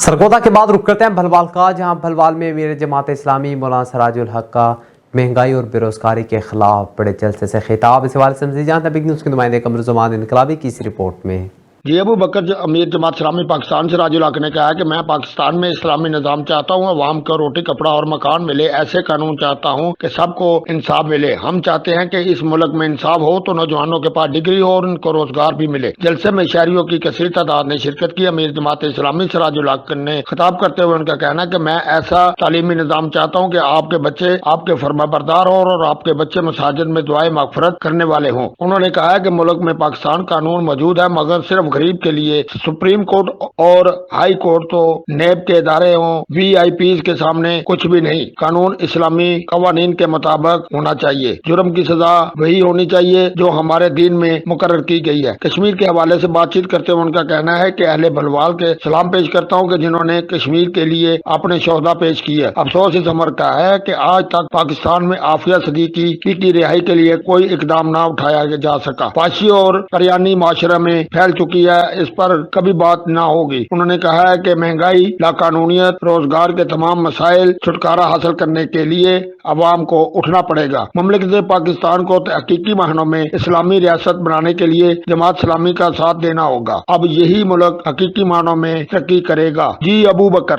सरगोदा के बाद रुक करते हैं भलवाल का, जहां भलवाल में अमीर जमात इस्लामी मौलाना सराजुल हक का महंगाई और बेरोजगारी के खिलाफ बड़े जलसे से खिताब। इस हवाले से मज़ीद जानते हैं बिग न्यूज़ के नुमाइंदे कमर ज़मान इनकलाबी की इस रिपोर्ट में। जी अबू बकर अमीर जमात इस्लामी पाकिस्तान सराजुल हक ने कहा कि मैं पाकिस्तान में इस्लामी निज़ाम चाहता हूँ, अवाम को रोटी कपड़ा और मकान मिले, ऐसे कानून चाहता हूँ कि सबको इंसाफ मिले। हम चाहते हैं कि इस मुल्क में इंसाफ हो तो नौजवानों के पास डिग्री हो और उनको रोजगार भी मिले। जलसे में शहरियों की कसीर तादाद ने शिरकत की। अमीर जमात इस्लामी सराजुल हक ने खिताब करते हुए उनका कहना है कि मैं ऐसा तालीमी निज़ाम चाहता हूँ कि आपके बच्चे आपके फरमाबरदार हो और आपके बच्चे मसाजिद में दुआए मगफरत करने वाले हों। उन्होंने कहा है कि मुल्क में पाकिस्तान कानून मौजूद है, मगर सिर्फ गरीब के लिए सुप्रीम कोर्ट और हाई कोर्ट तो नेब के इदारे हों, वीआईपी के सामने कुछ भी नहीं। कानून इस्लामी कवानीन के मुताबिक होना चाहिए। जुर्म की सजा वही होनी चाहिए जो हमारे दीन में मुकर्रर की गई है। कश्मीर के हवाले से बातचीत करते हुए उनका कहना है कि अहले भलवाल के सलाम पेश करता हूँ कि जिन्होंने कश्मीर के लिए अपने शोहदा पेश किए। अफसोस इस अमर का है कि आज तक पाकिस्तान में आफिया सदीकी की रिहाई के लिए कोई इकदाम न उठाया जा सका। फांसी और करियानी माशरा में फैल चुकी है, इस पर कभी बात ना होगी। उन्होंने कहा है कि महंगाई, लाकानूनियत, रोजगार के तमाम मसाइल छुटकारा हासिल करने के लिए अवाम को उठना पड़ेगा। मुमलिकत पाकिस्तान को हकीकी मायनों में इस्लामी रियासत बनाने के लिए जमात इस्लामी का साथ देना होगा। अब यही मुल्क हकीकी मायनों में तरक्की करेगा। जी अबू बकर।